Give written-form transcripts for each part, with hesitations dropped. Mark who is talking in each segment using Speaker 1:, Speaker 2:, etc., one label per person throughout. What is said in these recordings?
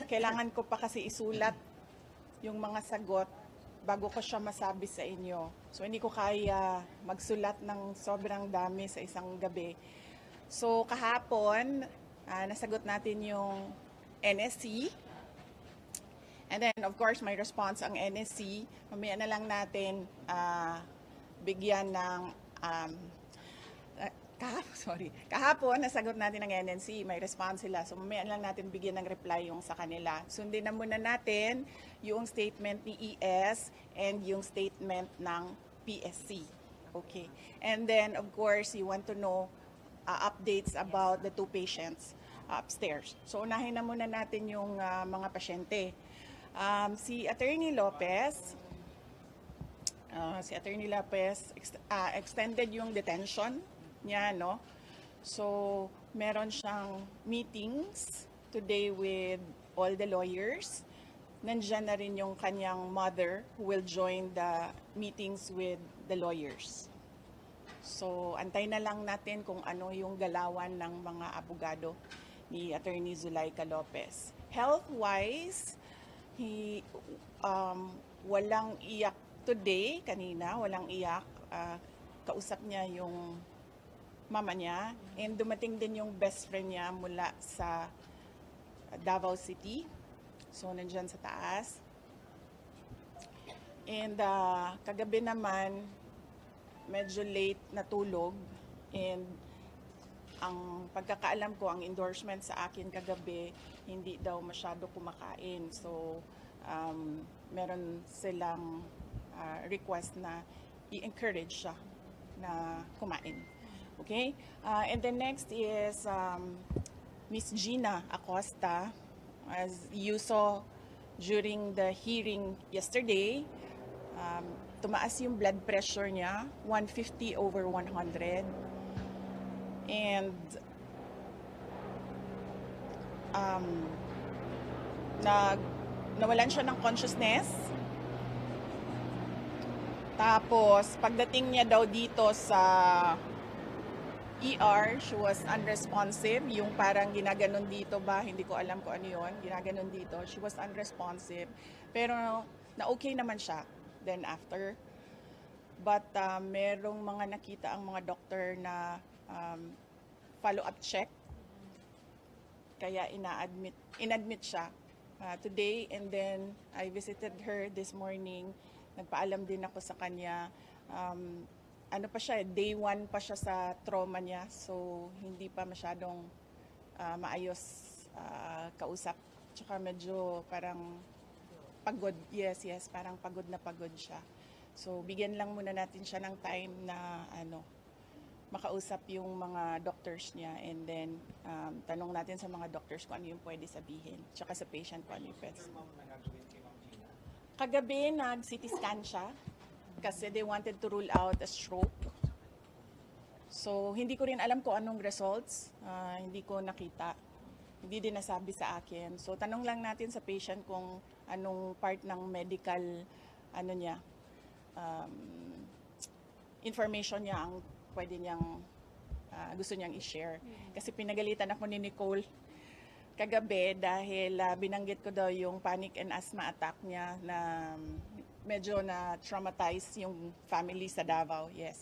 Speaker 1: kailangan ko pa kasi isulat yung mga sagot bago ko siya masabi sa inyo. So hindi ko kaya magsulat ng sobrang dami sa isang gabi. So kahapon, nasagot natin yung NSC. And then of course may response ang NSC. Mamaya na lang natin bigyan ng kahapon nasagot natin ng NNC, may response sila. So mamaya lang natin bigyan ng reply yung sa kanila. Sundin na muna natin yung statement ni ES and yung statement ng PSC. Okay. And then of course, you want to know updates about the two patients upstairs. So unahin na muna natin yung mga pasyente. Si Attorney Lopez, extended yung detention niya, no? So, meron siyang meetings today with all the lawyers. Nandiyan na rin yung kanyang mother who will join the meetings with the lawyers. So, antay na lang natin kung ano yung galawan ng mga abogado ni Attorney Zulaika Lopez. Health-wise, walang iyak today, kanina, walang iyak. Kausap niya yung mama niya, and dumating din yung best friend niya mula sa Davao City. So, nandyan sa taas. And kagabi naman, medyo late natulog. And ang pagkakaalam ko, ang endorsement sa akin kagabi, hindi daw masyado kumakain. So, meron silang request na i-encourage siya na kumain. Okay? And then next is Miss Gina Acosta. As you saw during the hearing yesterday, tumaas yung blood pressure niya, 150/100. And nawalan siya ng consciousness. Tapos, pagdating niya daw dito sa ER, she was unresponsive. Yung parang ginaganon dito ba, hindi ko alam kung ano yun, ginaganon dito. She was unresponsive. Pero na-okay naman siya then after. But merong mga nakita ang mga doctor na follow-up check. Kaya inadmit siya today. And then I visited her this morning. Nagpaalam din ako sa kanya. Ano pa siya, day 1 pa siya sa trauma niya. So, hindi pa masyadong maayos kausap. Tsaka medyo parang pagod. Yes, parang pagod siya. So, bigyan lang muna natin siya ng time na makausap yung mga doctors niya. And then, tanong natin sa mga doctors kung ano yung pwede sabihin. Tsaka sa patient kung ano yung pwede sabihin. Kagabi, nag-CT scan siya. Kasi they wanted to rule out a stroke. So, hindi ko rin alam kung anong results. Hindi ko nakita. Hindi din nasabi sa akin. So, tanong lang natin sa patient kung anong part ng medical, information niya ang pwede niyang, gusto niyang i-share. Kasi pinagalitan ako ni Nicole kagabi dahil binanggit ko daw yung panic and asthma attack niya na medyo na-traumatize yung family sa Davao. Yes.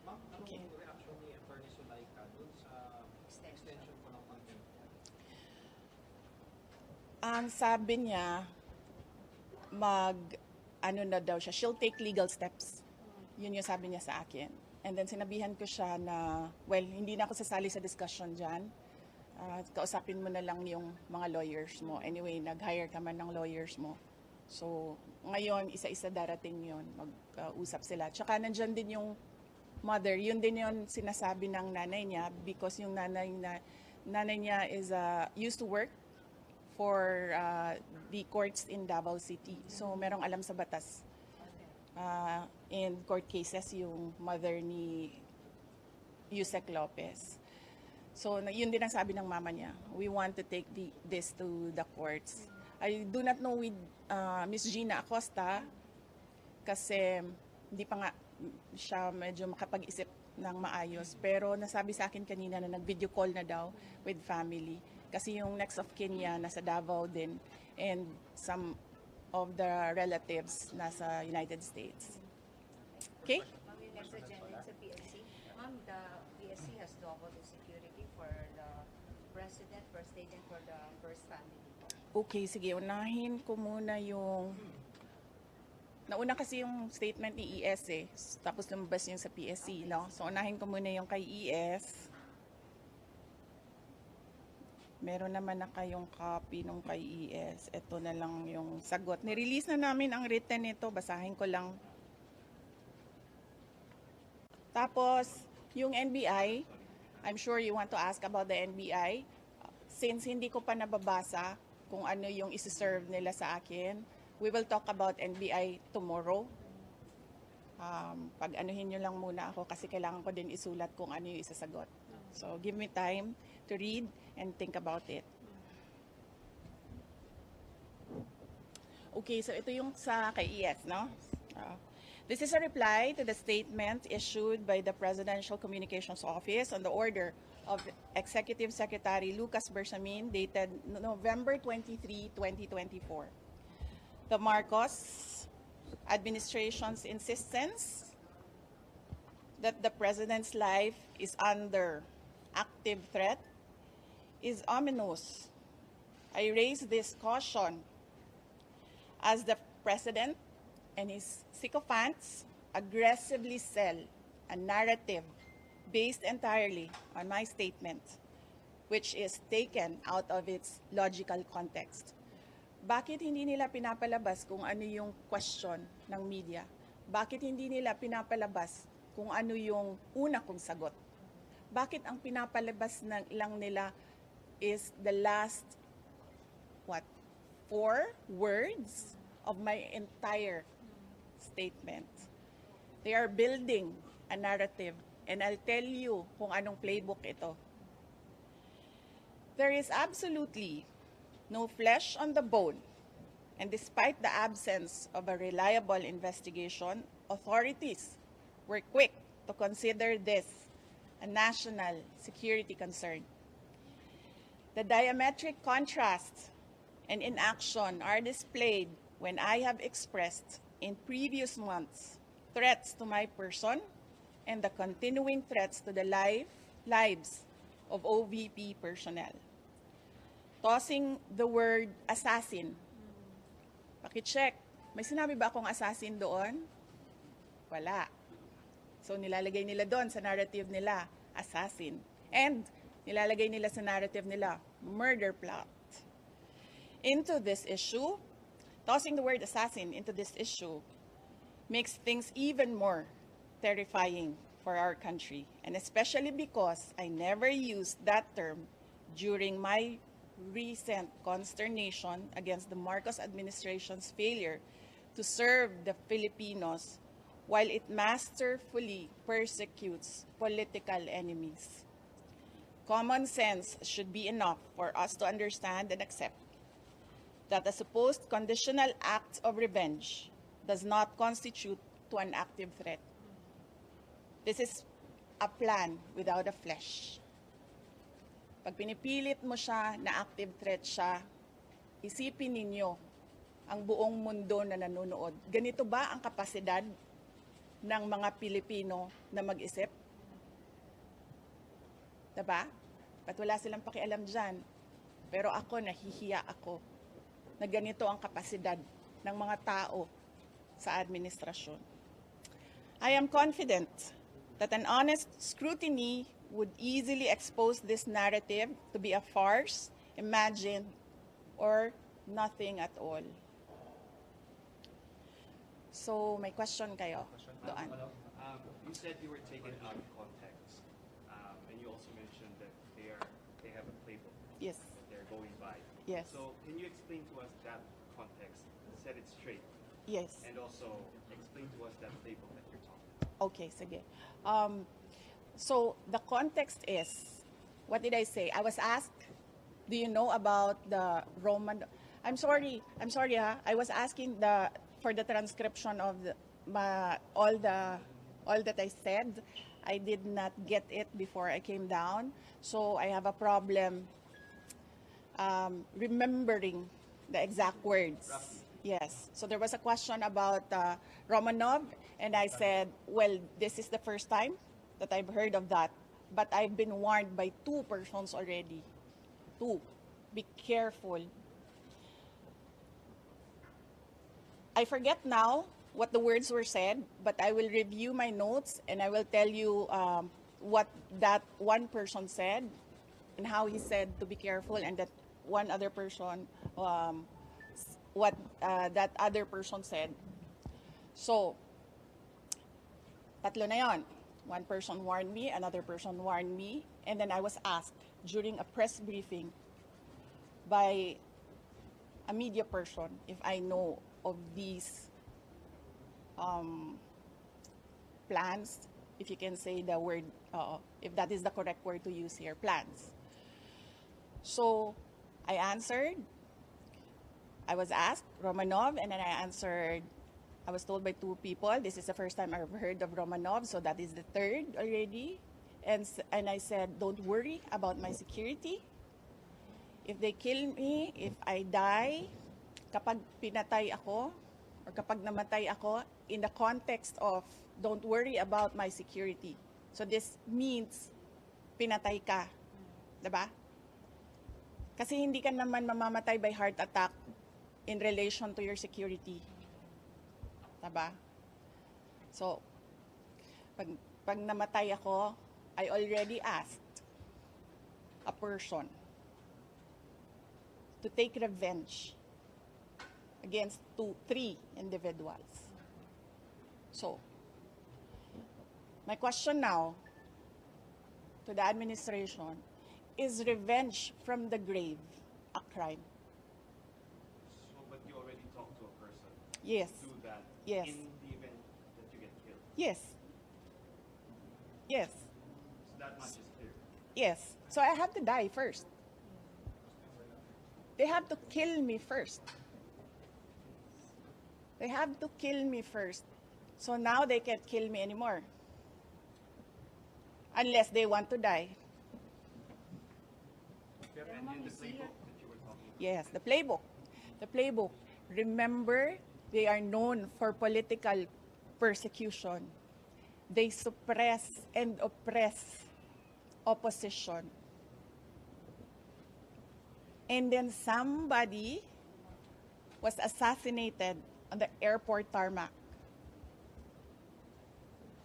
Speaker 2: Ma'am, ano yung reaction ni Attorney Zulaika doon sa extension po ng pandemic?
Speaker 1: Ang sabi niya, na daw siya, she'll take legal steps. Yun yung sabi niya sa akin. And then sinabihan ko siya na, well, hindi na ako sasali sa discussion dyan. Kausapin mo na lang yung mga lawyers mo. Anyway, nag-hire ka man ng lawyers mo. So, ngayon, isa-isa darating yun. Mag-usap sila. Tsaka nandyan din yung mother. Yun din yung sinasabi ng nanay niya because yung nanay niya is used to work for the courts in Davao City. So, merong alam sa batas. In court cases, yung mother ni Yusek Lopez. So, yun din ang sabi ng mama niya. We want to take this to the courts. I do not know with Miss Gina Acosta kasi hindi pa nga siya medyo makapag-isip ng maayos. Pero nasabi sa akin kanina na nag-video call na daw with family. Kasi yung next of kin niya nasa Davao din and some of the relatives nasa United States. Okay?
Speaker 3: Ma'am, yung next agenda sa PSC. Ma'am, the PSC has doubled the security for the President, First Lady, and for the First Family.
Speaker 1: Okay, sige, unahin ko muna yung... Nauna kasi yung statement ni ES eh, tapos lumabas yung sa PSC, no? So unahin ko muna yung kay ES. Meron naman na kayong copy nung kay ES. Ito na lang yung sagot. Nirelease na namin ang written nito. Basahin ko lang. Tapos, yung NBI, I'm sure you want to ask about the NBI. Since hindi ko pa nababasa kung ano yung isi-serve nila sa akin, we will talk about NBI tomorrow. Pag-anuhin nyo lang muna ako kasi kailangan ko din isulat kung ano yung isasagot. So, give me time to read and think about it. Okay, so ito yung sa kay ES, no? This is a reply to the statement issued by the Presidential Communications Office on the order of Executive Secretary Lucas Bersamin dated November 23, 2024. The Marcos administration's insistence that the President's life is under active threat is ominous. I raise this caution as the President and his sycophants aggressively sell a narrative based entirely on my statement, which is taken out of its logical context. Bakit hindi nila pinapalabas kung ano yung question ng media? Bakit hindi nila pinapalabas kung ano yung una kong sagot? Bakit ang pinapalabas lang nila is the last, 4 words of my entire statement? They are building a narrative, and I'll tell you kung anong playbook ito. There is absolutely no flesh on the bone, and despite the absence of a reliable investigation, authorities were quick to consider this a national security concern. The diametric contrast and inaction are displayed when I have expressed in previous months threats to my person and the continuing threats to the lives of OVP personnel. Tossing the word assassin. Pakicheck. May sinabi ba akong assassin doon? Wala. So nilalagay nila doon sa narrative nila, assassin. And nilalagay nila sa narrative nila, murder plot. Into this issue, tossing the word assassin into this issue makes things even more terrifying for our country. And especially because I never used that term during my recent consternation against the Marcos administration's failure to serve the Filipinos while it masterfully persecutes political enemies. Common sense should be enough for us to understand and accept that a supposed conditional act of revenge does not constitute to an active threat. This is a plan without a flesh. Pag pinipilit mo siya na active threat siya, isipin ninyo ang buong mundo na nanonood. Ganito ba ang kapasidad ng mga Pilipino na mag-isip? Diba? Ba't wala silang pakialam dyan? Pero ako, nahihiya ako na ganito ang kapasidad ng mga tao sa administrasyon. I am confident that an honest scrutiny would easily expose this narrative to be a farce, imagined, or nothing at all. So, may question kayo doon.
Speaker 4: You said you were taken out of context, and you also mentioned that they have a playbook
Speaker 1: Yes.
Speaker 4: that they're going by.
Speaker 1: Yes.
Speaker 4: So can you explain to us that context, set it straight,
Speaker 1: Yes.
Speaker 4: and also explain to us that playbook that you're talking about?
Speaker 1: Okay, sige. So, the context is, what did I say? I was asked, do you know about the Roman... I'm sorry ha. I was asking for the transcription of all that I said. I did not get it before I came down. So, I have a problem remembering the exact words.
Speaker 4: Roughly.
Speaker 1: Yes. So there was a question about Romanov, and I said, well, this is the first time that I've heard of that, but I've been warned by 2 persons already. 2. Be careful. I forget now what the words were said, but I will review my notes and I will tell you what that one person said and how he said to be careful, and that one other person, what that other person said. So, tatlo na yon. One person warned me, another person warned me, and then I was asked during a press briefing by a media person if I know of these plans, if you can say the word, if that is the correct word to use here, plans. So I answered, I was asked Romanov, and then I answered, I was told by 2 people, this is the first time I've heard of Romanov, so that is the 3rd already. And I said, don't worry about my security. If they kill me, if I die, kapag pinatay ako, or kapag namatay ako, in the context of, don't worry about my security. So this means, pinatay ka. Diba? Kasi hindi ka naman mamamatay by heart attack in relation to your security. Diba? So, pag namatay ako, I already asked a person to take revenge against 3 individuals. So, my question now to the administration, is revenge from the grave a crime?
Speaker 4: So, but you already talked to a person.
Speaker 1: Yes.
Speaker 4: Do that.
Speaker 1: Yes.
Speaker 4: In the event that you get killed.
Speaker 1: Yes. Yes.
Speaker 4: So that much is clear.
Speaker 1: Yes. So I have to die first. They have to kill me first. They have to kill me first. So now they can't kill me anymore. Unless they want to die.
Speaker 4: And in the playbook that you were talking about.
Speaker 1: Yes, the playbook. The playbook. Remember, they are known for political persecution. They suppress and oppress opposition. And then somebody was assassinated on the airport tarmac.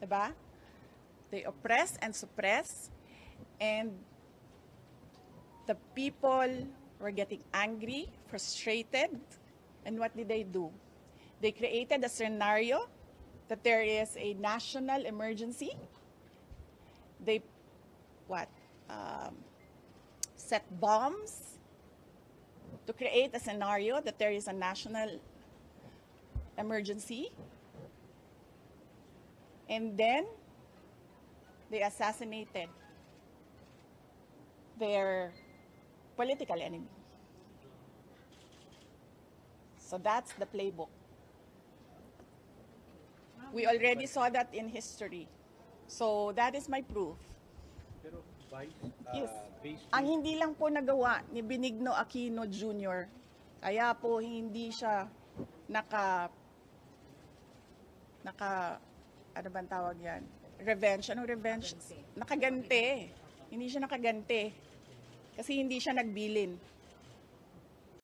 Speaker 1: Diba? They oppress and suppress, and the people were getting angry, frustrated, and what did they do? They created a scenario that there is a national emergency. They, set bombs to create a scenario that there is a national emergency. And then they assassinated their political enemy. So that's the playbook. We already saw that in history. So that is my proof.
Speaker 5: Pero Vice,
Speaker 1: Yes.
Speaker 5: based
Speaker 1: Ang hindi lang po nagawa ni Benigno Aquino Jr., kaya po hindi siya ano bang tawag yan? Revenge. Anong revenge? Nakaganti. Hindi siya nakaganti. Kasi hindi siya nagbilin.